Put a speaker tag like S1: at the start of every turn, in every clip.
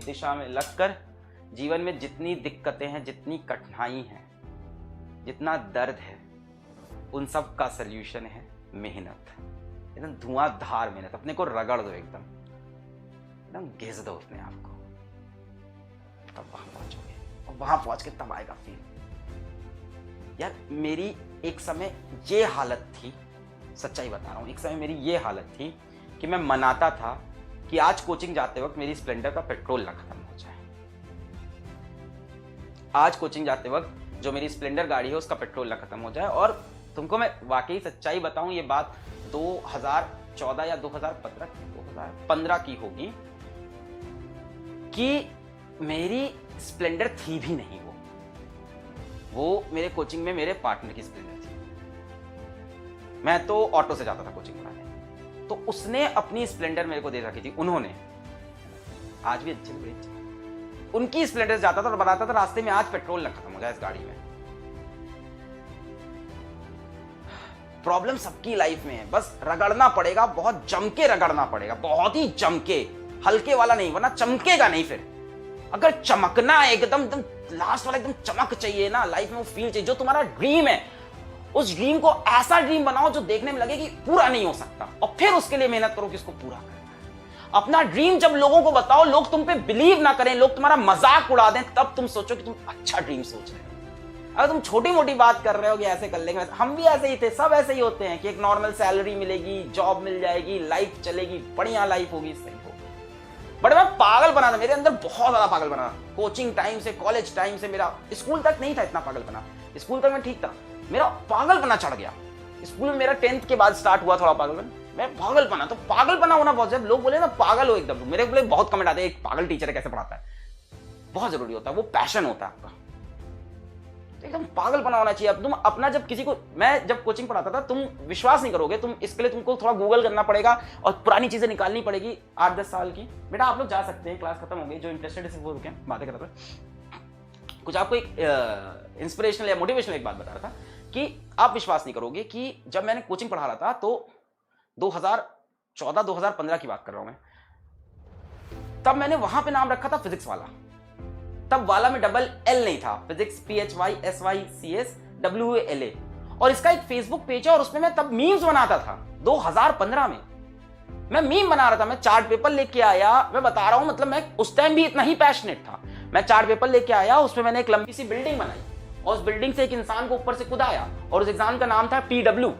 S1: एक दिशा में लगकर जीवन में जितनी दिक्कतें हैं, जितनी कठिनाई हैं, जितना दर्द है, उन सब का सल्यूशन है मेहनत। एकदम धुआंधार मेहनत, अपने को रगड़ दो, एकदम एकदम घिस दो अपने आप को, तब वहां पहुंचोगे। और वहां पहुंच के तब आएगा फील। यार मेरी एक समय ये हालत थी, सच्चाई बता रहा हूं, एक समय मेरी ये हालत थी कि मैं मनाता था कि आज कोचिंग जाते वक्त मेरी स्प्लेंडर का पेट्रोल ना खत्म हो जाए। आज कोचिंग जाते वक्त जो मेरी स्प्लेंडर गाड़ी है उसका पेट्रोल ना खत्म हो जाए। और तुमको मैं वाकई सच्चाई बताऊं, ये बात 2014 या 2015 की होगी कि मेरी स्प्लेंडर थी भी नहीं। वो मेरे कोचिंग में मेरे पार्टनर की स्प्लेंडर थी। मैं तो ऑटो से जाता था कोचिंग कराने, तो उसने अपनी स्प्लेंडर मेरे को दे रखी थी। उन्होंने आज भी अच्छी उनकी स्प्लेंडर से जाता था और बताता था रास्ते में आज पेट्रोल ना खत्म हो जाए इस गाड़ी में। प्रॉब्लम सबकी लाइफ में है, बस रगड़ना पड़ेगा, बहुत जम के रगड़ना पड़ेगा, बहुत ही जम के, हल्के वाला नहीं, वरना चमकेगा नहीं। फिर अगर चमकना है एकदम लास्ट वाला, एकदम चमक चाहिए ना लाइफ में, वो फील चाहिए, जो तुम्हारा ड्रीम है उस ड्रीम को ऐसा ड्रीम बनाओ जो देखने में लगे कि पूरा नहीं हो सकता, और फिर उसके लिए मेहनत करो कि इसको पूरा करना है। अपना ड्रीम जब लोगों को बताओ, लोग तुम पे बिलीव ना करें, लोग तुम्हारा मजाक उड़ा दें, तब तुम सोचो कि तुम अच्छा ड्रीम सोच रहे हो। अगर तुम छोटी मोटी बात कर रहे हो कि ऐसे कर लेंगे, हम भी ऐसे ही थे, सब ऐसे ही होते हैं कि एक नॉर्मल सैलरी मिलेगी, जॉब मिल जाएगी, लाइफ चलेगी, बढ़िया लाइफ होगी, सही हो। बट मैं पागल बना था, मेरे अंदर बहुत ज्यादा पागल बना। कोचिंग टाइम से, कॉलेज टाइम से, मेरा स्कूल तक नहीं था इतना पागल बना, स्कूल तक मैं ठीक था, मेरा पागलपना चढ़ गया। स्कूल में मेरा 10th के बाद स्टार्ट हुआ थोड़ा पागलपन, मैं पागलपना, तो पागलपना होना बहुत जरूरी। लोग बोले ना पागल हो एकदम, मेरे बोले बहुत कमेंट आते हैं, एक पागल टीचर है कैसे पढ़ाता है, बहुत जरूरी होता है, वो पैशन होता है आपका, एकदम पागलपना होना चाहिए। अब तुम अपना, जब किसी को, मैं जब कोचिंग पढ़ाता था, तुम विश्वास नहीं करोगे, तुम इसके लिए तुमको थोड़ा गूगल करना पड़ेगा और पुरानी चीजें निकालनी पड़ेगी 8-10 साल की। बेटा आप लोग जा सकते हैं, क्लास खत्म हो गई, जो इंटरेस्टेड है वो रुके, बातें कर रहे थे। कुछ आपको एक इंस्पिरेशनल या मोटिवेशनल एक बात बता रहा था कि आप विश्वास नहीं करोगे कि जब मैंने कोचिंग पढ़ा रहा था, तो 2014-2015 की बात कर रहा हूं मैं, तब मैंने वहां पे नाम रखा था फिजिक्स वाला। तब वाला में डबल एल नहीं था, फिजिक्स PHYSYCSWALA, और इसका एक फेसबुक पेज है और उसमें मैं तब मीम्स बनाता था। 2015 में मैं मीम बना रहा था, मैं चार्ट पेपर लेके आया, मैं बता रहा हूं, मतलब मैं उस टाइम भी इतना ही पैशनेट था। मैं चार्ट पेपर लेके आया, उसमें मैंने एक लंबी सी बिल्डिंग बनाई और उस बिल्डिंग से एक इंसान को ऊपर से कूदाया, और उस एग्जाम का नाम था PW।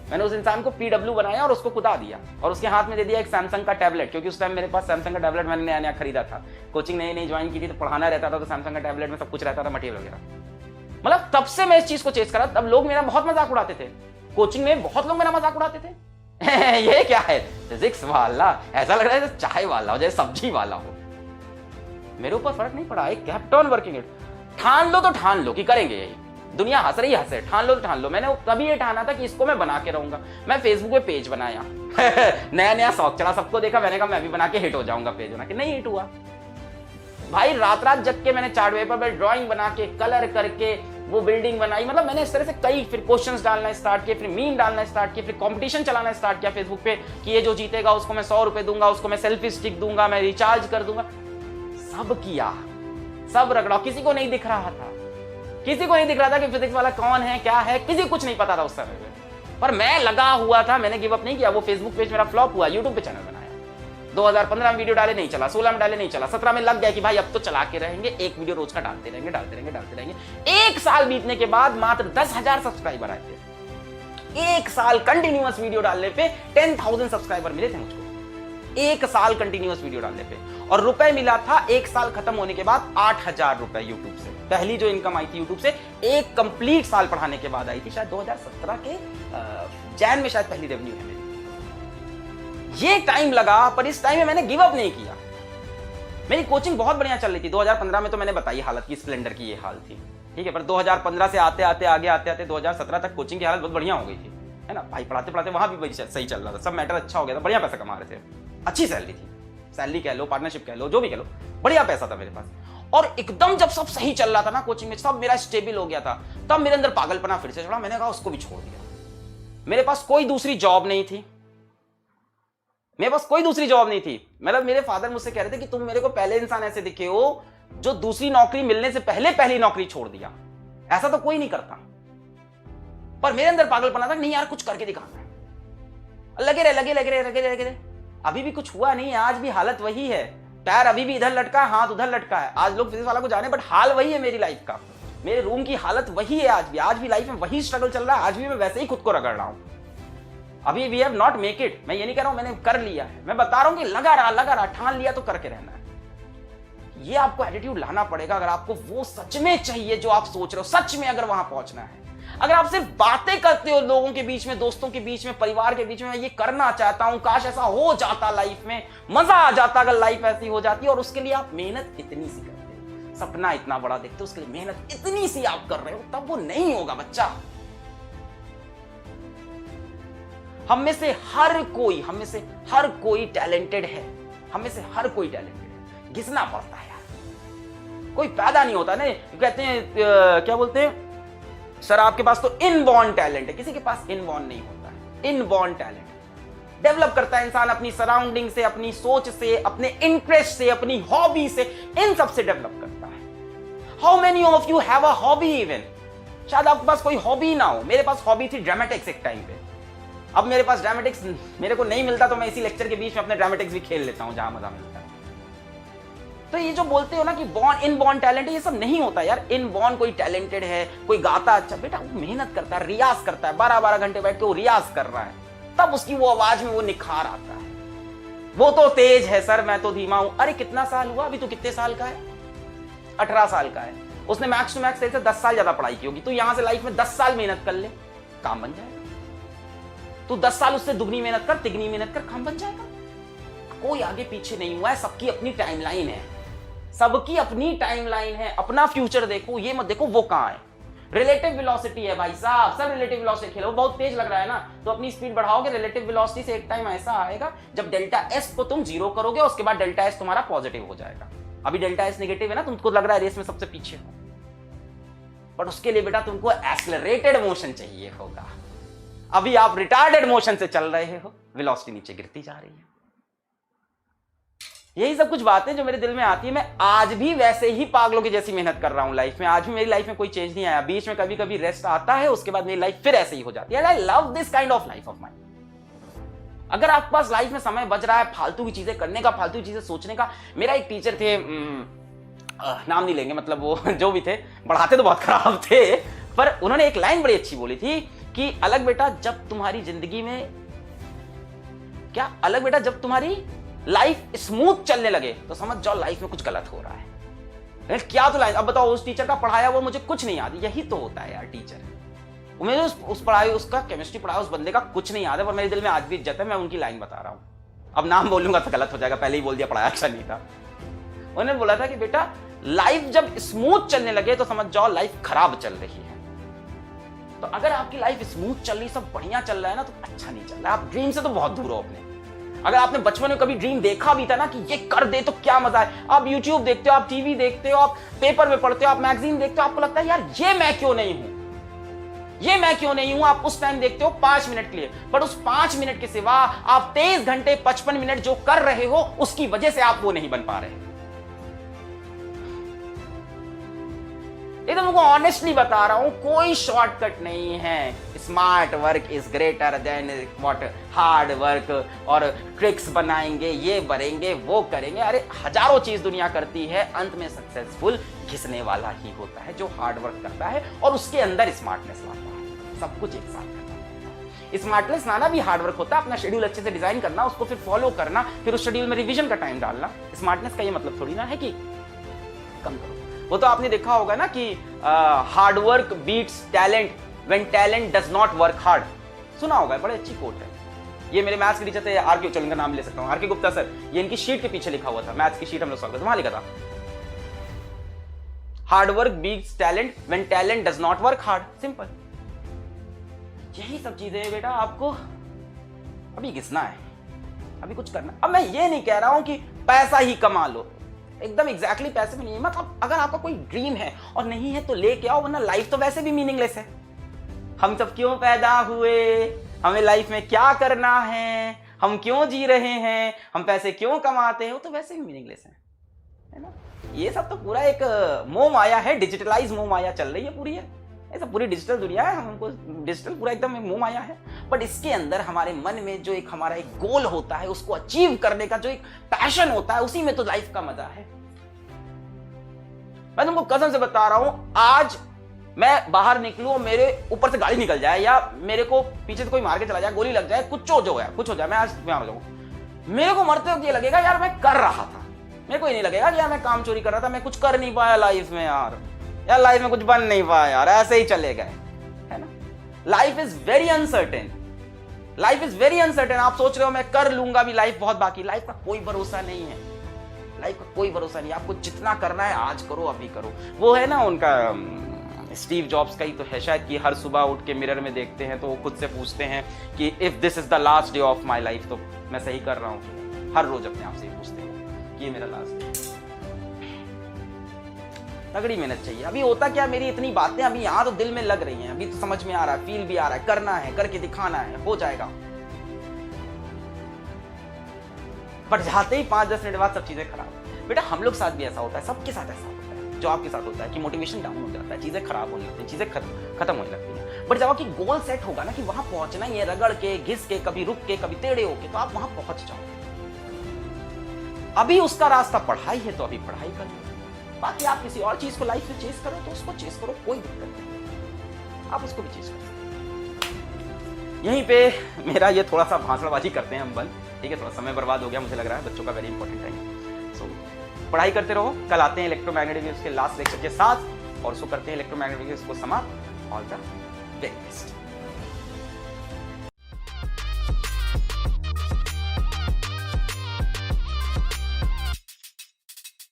S1: मैंने उस इंसान को PW बनाया और उसको कूदा दिया, और उसके हाथ में दे दिया एक सैमसंग का टैबलेट, क्योंकि उस टाइम मेरे पास सैमसंग का टैबलेट मैंने नया नया खरीदा था, कोचिंग नई नई ज्वाइन की थी, तो पढ़ाना रहता था, तो सैमसंग का टैबलेट में सब कुछ रहता था, मटेरियल वगैरह। मतलब तब से मैं इस चीज को चेस करा। तब लोग मेरा बहुत मजाक उड़ाते थे, कोचिंग में बहुत लोग मेरा मजाक उड़ाते थे ये क्या है, फिजिक्स वाला, ऐसा लग रहा है चाय वाला हो, जैसे सब्जी वाला हो। मेरे ऊपर फर्क नहीं पड़ा, I kept on working it. ठान लो तो ठान लो कि करेंगे यही, दुनिया हंस रही हंसे, ठान लो तो ठान लो। मैंने तभी ये ठाना था कि इसको मैं बना के रहूंगा। मैं फेसबुक पे पेज बनाया नया नया शौक चढ़ा, सबको देखा, मैंने कहा मैं भी बना के हिट हो जाऊंगा पेज बना के, नहीं हिट हुआ भाई। रात रात जग के मैंने चार्ट पेपर पर ड्राइंग बना के, कलर करके वो बिल्डिंग बनाई। मतलब मैंने इस तरह से कई, फिर क्वेश्चंस डालना स्टार्ट किए, फिर मीम डालना स्टार्ट किए, फिर कंपटीशन चलाना स्टार्ट किया फेसबुक पे कि ये जो जीतेगा उसको मैं 100 रुपए दूंगा, उसको मैं सेल्फी स्टिक दूंगा, मैं रिचार्ज कर दूंगा। सब किया, सब रगड़ा, किसी को नहीं दिख रहा था, किसी को नहीं दिख रहा था कि फिजिक्स वाला कौन है, क्या है, किसी कुछ नहीं पता था उस समय में, पर मैं लगा हुआ था, मैंने गिव अप नहीं किया। वो फेसबुक पेज मेरा फ्लॉप हुआ, यूट्यूब पे चैनल बनाया, 2015 में वीडियो डाले नहीं चला, 16 में डाले नहीं चला, 17 में लग गया कि भाई अब तो चला के रहेंगे, एक वीडियो रोज का डालते रहेंगे, डालते रहेंगे, डालते रहेंगे। एक साल बीतने के बाद मात्र 10,000 सब्सक्राइबर आए थे। एक साल कंटिन्यूअस वीडियो डालने पे 10,000 सब्सक्राइबर मिले थे मुझको, एक साल कंटिन्यूअस वीडियो डालने पे। और रुपए मिला था एक साल खत्म होने के बाद 8,000 रुपए यूट्यूब से। पहली जो इनकम आई थी यूट्यूब से, एक कंप्लीट साल पढ़ाने के बाद आई थी, शायद 2017 के जैन में, शायद पहली रेवेन्यू है मेरी। ये टाइम लगा, पर इस टाइम में मैंने गिव अप नहीं किया। मेरी कोचिंग बहुत बढ़िया चल रही थी। 2015 में तो मैंने बताई हालत की, स्प्लेंडर की ये हाल थी, ठीक है, पर 2015 से आते आते आगे आते आते 2017 तक कोचिंग की हालत बहुत बढ़िया हो गई थी, है ना भाई। पढ़ाते पढ़ाते वहां भी सही चल रहा था, सब मैटर अच्छा हो गया था, बढ़िया पैसा कमा रहे थे, अच्छी सैलरी थी, सैलरी कह लो, पार्टनरशिप कह लो, जो भी कह लो, बढ़िया पैसा था मेरे पास। और एकदम जब सब सही चल रहा था ना कोचिंग में, सब मेरा स्टेबल हो गया था, तब मेरे अंदर पागलपना फिर से चढ़ा। मैंने कहा उसको भी छोड़ दिया। मेरे पास कोई दूसरी जॉब नहीं थी, मेरे पास कोई दूसरी जॉब नहीं थी। मतलब मेरे फादर मुझसे कह रहे थे कि तुम मेरे को पहले इंसान ऐसे दिखे हो जो दूसरी नौकरी मिलने से पहले पहली नौकरी छोड़ दिया, ऐसा तो कोई नहीं करता। पर मेरे अंदर पागलपना था, नहीं यार कुछ करके दिखाना है। लगे रहे। अभी भी कुछ हुआ नहीं है, आज भी हालत वही है, पैर अभी भी इधर लटका है, हाथ उधर लटका है। आज लोग फिजिक्स वाला को जाने, बट हाल वही है मेरी लाइफ का। मेरे रूम की हालत वही है आज भी लाइफ में वही स्ट्रगल चल रहा है। आज भी मैं वैसे ही खुद को रगड़ रहा हूं। अभी we have not make it, मैं ये नहीं कह रहा हूं मैंने कर लिया है, मैं बता रहा हूं कि लगा रहा, ठान लिया तो करके रहना है। ये आपको एटीट्यूड लाना पड़ेगा अगर आपको वो सच में चाहिए जो आप सोच रहे हो, सच में अगर वहां पहुंचना है। अगर आप सिर्फ बातें करते हो लोगों के बीच में, दोस्तों के बीच में, परिवार के बीच में, मैं ये करना चाहता हूं, काश ऐसा हो जाता लाइफ में, मजा आ जाता अगर लाइफ ऐसी हो जाती, और उसके लिए आप मेहनत इतनी सी करते हो, सपना इतना बड़ा देखते हो, उसके लिए मेहनत इतनी सी आप कर रहे हो, तब वो नहीं होगा बच्चा। हम में से हर कोई टैलेंटेड है, घिसना पड़ता है यार, कोई पैदा नहीं होता। नहीं कहते हैं क्या बोलते हैं, सर आपके पास तो इनबॉर्न टैलेंट है, किसी के पास इनबॉर्न नहीं होता है। इनबॉर्न टैलेंट डेवलप करता है इंसान अपनी सराउंडिंग से, अपनी सोच से, अपने इंटरेस्ट से, अपनी हॉबी से, इन सब से डेवलप करता है। How many of you have a hobby even? शायद आपके पास कोई हॉबी ना हो, मेरे पास हॉबी थी ड्रामेटिक्स एक टाइम पे। अब मेरे पास ड्रामेटिक्स मेरे को नहीं मिलता तो मैं इसी लेक्चर के बीच में अपने ड्रामेटिक्स भी खेल लेता हूं जहां मजा मिलता है। तो ये जो बोलते हो ना कि इनबॉर्न टैलेंट है, ये सब नहीं होता यार। इनबॉर्न कोई टैलेंटेड है, कोई गाता अच्छा, बेटा वो मेहनत करता है, रियाज करता है, 12-12 घंटे बैठ के वो रियाज कर रहा है, तब उसकी वो आवाज में वो निखार आता है। वो तो तेज है सर, मैं तो धीमा हूं। अरे कितना साल हुआ अभी, तो कितने साल का है? 18 साल का है। उसने मैक्स टू मैक्स तेरे से 10 साल ज्यादा पढ़ाई की होगी। तो यहां से लाइफ में 10 साल मेहनत कर ले, काम बन जाएगा। तू 10 साल उससे दुगनी मेहनत कर, तिगनी मेहनत कर, काम बन जाएगा। कोई आगे पीछे नहीं हुआ है, सबकी अपनी टाइमलाइन है, सबकी अपनी टाइमलाइन है। अपना फ्यूचर देखो, ये मत देखो वो कहां है। रिलेटिव वेलोसिटी है भाई साहब, सब रिलेटिव वेलोसिटी खेलो। बहुत तेज लग रहा है ना, तो अपनी स्पीड बढ़ाओगे, रिलेटिव वेलोसिटी से एक टाइम ऐसा आएगा जब डेल्टा एस को तुम 0 करोगे, उसके बाद डेल्टा एस तुम्हारा पॉजिटिव हो जाएगा। अभी डेल्टा एस नेगेटिव है ना, तुमको लग रहा है रेस में सबसे पीछे हो, बट उसके लिए बेटा तुमको एक्सेलरेटेड मोशन चाहिए होगा। अभी आप रिटार्डेड मोशन से चल रहे हो, वेलोसिटी नीचे गिरती जा रही है। यही सब कुछ बातें जो मेरे दिल में आती है। मैं आज भी वैसे ही पागलों की जैसी मेहनत कर रहा हूं लाइफ में। आज भी मेरी लाइफ में कोई चेंज नहीं आया। बीच में कभी कभी रेस्ट आता है, उसके बाद मेरी लाइफ फिर ऐसे ही हो जाती है। I love this kind of life of mine. अगर आपके पास लाइफ में समय बच रहा है फालतू की चीजें करने का, फालतू की चीजें सोचने का। मेरा एक टीचर थे, नाम नहीं लेंगे, मतलब वो जो भी थे, पढ़ाते तो बहुत खराब थे, पर उन्होंने एक लाइन बड़ी अच्छी बोली थी कि अलग बेटा जब तुम्हारी जिंदगी में, क्या अलग बेटा जब तुम्हारी लाइफ स्मूथ चलने लगे तो समझ जाओ लाइफ में कुछ गलत हो रहा है। क्या तो लाइन, अब बताओ उस टीचर का पढ़ाया वो मुझे कुछ नहीं याद। यही तो होता है यार टीचर। मुझे उस पढ़ाई, उसका केमिस्ट्री पढ़ाया उस बंदे का कुछ नहीं याद है, पर मेरे दिल में आज भी इज्जत है। मैं उनकी लाइन बता रहा हूं, अब नाम बोलूंगा तो गलत हो जाएगा, पहले ही बोल दिया पढ़ाया अच्छा नहीं था। उन्होंने बोला था कि बेटा लाइफ जब स्मूथ चलने लगे तो समझ जाओ लाइफ खराब चल रही है। तो अगर आपकी लाइफ स्मूथ चल रही, सब बढ़िया चल रहा है ना, तो अच्छा नहीं चल रहा है। आप ड्रीम से तो बहुत दूर हो अपने। अगर आपने बचपन में कभी ड्रीम देखा भी था ना कि ये कर दे तो क्या मजा है, आप यूट्यूब देखते हो, आप टीवी देखते हो, आप पेपर में पढ़ते हो, आप मैगजीन देखते हो, आपको लगता है यार ये मैं क्यों नहीं हूं, ये मैं क्यों नहीं हूं। आप उस टाइम देखते हो 5 मिनट के लिए, बट उस 5 मिनट के सिवा आप 23 घंटे 55 मिनट जो कर रहे हो, उसकी वजह से आप वो नहीं बन पा रहे। ये तो मुझको ऑनेस्टली बता रहा हूं, कोई शॉर्टकट नहीं है। Smart work is greater than what hard work, और ट्रिक्स बनाएंगे, ये बनेंगे, वो करेंगे। अरे हजारों चीज दुनिया करती है, अंत में सक्सेसफुल घिसने वाला ही होता है जो हार्ड वर्क करता है और उसके अंदर स्मार्टनेस लाता है। सब कुछ एक साथ करना है। स्मार्टनेस लाना भी हार्ड वर्क होता है। अपना शेड्यूल अच्छे से डिजाइन करना, उसको फिर फॉलो करना, फिर उस शेड्यूल में रिवीजन का टाइम डालना। स्मार्टनेस का ये मतलब थोड़ी ना है कि कम करो। वो तो आपने देखा होगा ना कि hard work beats talent when talent does not work hard. सुना होगा, बड़ी अच्छी कोट है। ये मेरे मैथ्स के टीचर थे, आरके, चलो इनका नाम ले सकता हूं, आरके गुप्ता सर। ये इनकी शीट के पीछे लिखा हुआ था, मैथ्स की शीट हम लोग सॉल्व करते, वहां लिखा था hard work beats talent when talent does not work hard. Simple. यही सब चीजें बेटा आपको अभी घिसना है, अभी कुछ करना। अब मैं ये नहीं कह रहा हूं कि पैसा ही कमा लो, एकदम एग्जैक्टली पैसे में नहीं है। मतलब अगर आपका कोई ड्रीम है और नहीं है तो लेके आओ, वरना लाइफ तो वैसे भी मीनिंगलेस है। हम सब क्यों पैदा हुए, हमें लाइफ में क्या करना है, हम क्यों जी रहे हैं, हम पैसे क्यों कमाते हैं, वो तो वैसे भी मीनिंगलेस है ना। ये सब तो पूरा एक मोह माया है, डिजिटलाइज मोह माया चल रही है पूरी है, ये सब पूरी डिजिटल दुनिया है, हमको डिजिटल पूरा एकदम मोह माया है। बट इसके अंदर हमारे मन में जो एक हमारा एक गोल होता है, उसको अचीव करने का जो एक पैशन होता है, उसी में तो लाइफ का मजा है। मैं तुमको कसम से बता रहा हूं, आज मैं बाहर निकलूं, मेरे ऊपर से गाड़ी निकल जाए या मेरे को पीछे से कोई मार के चला जाए, गोली लग जाए, कुछ हो जाए, मैं आज बीमार हो जाऊं, मेरे को मरते वक्त ये लगेगा यार मैं कर रहा था। मेरे को ये नहीं लगेगा कि यार मैं काम चोरी कर रहा था, मैं कुछ कर नहीं पाया लाइफ में यार लाइफ में कुछ बन नहीं पाया यार, ऐसे ही चले गए, है ना। Life is very uncertain, life is very uncertain. आप सोच रहे हो मैं कर लूंगा भी, लाइफ बहुत बाकी, लाइफ का कोई भरोसा नहीं है, लाइफ का कोई भरोसा नहीं। आपको जितना करना है आज करो, अभी करो। वो है ना उनका स्टीव जॉब्स का ही तो है शायद कि हर सुबह उठ के मिरर में देखते हैं तो वो खुद से पूछते हैं कि if this is the last day of my life, तो मैं सही कर रहा हूँ। हर रोज अपने आप से पूछते हैं कि ये मेरा लास्ट डे। तगड़ी मेहनत चाहिए। अभी होता क्या, मेरी इतनी बातें अभी यहाँ तो दिल में लग रही हैं, अभी तो समझ में आ रहा है, फील भी आ रहा है, करना है, करके दिखाना है, हो जाएगा। पर जाते ही 5-10 मिनट बाद सब चीजें खराब। बेटा हम लोग साथ भी ऐसा होता है, सबके साथ ऐसा होता है जो आपके साथ होता है कि मोटिवेशन डाउन हो जाता है, चीजें खराब होने लगती हैं, चीजें खत्म होने लगती हैं। बट जब आपकी गोल सेट होगा ना कि वहां पहुंचना ही है, रगड़ के, घिस के, कभी रुक के, कभी टेढ़े होके, तो आप वहां पहुंच जाओगे। अभी उसका रास्ता पढ़ाई है तो अभी पढ़ाई कर लो, बाकी आप किसी और चीज को लाइफ में चेस करो तो उसको चेस करो, कोई दिक्कत नहीं, आप उसको भी चेस कर सकते हैं। यहीं पे मेरा ये थोड़ा सा भाषणबाजी करते हैं हम बंद, ठीक है, थोड़ा समय बर्बाद हो गया मुझे लग रहा है, बच्चों का वेरी इंपॉर्टेंट टाइम। सो पढ़ाई करते रहो, कल आते हैं इलेक्ट्रोमैग्नेटिक वेव्स के लास्ट लेक्चर के साथ और उसको करते हैं इलेक्ट्रोमैग्नेटिक वेव्स को समाप्त। All the very best.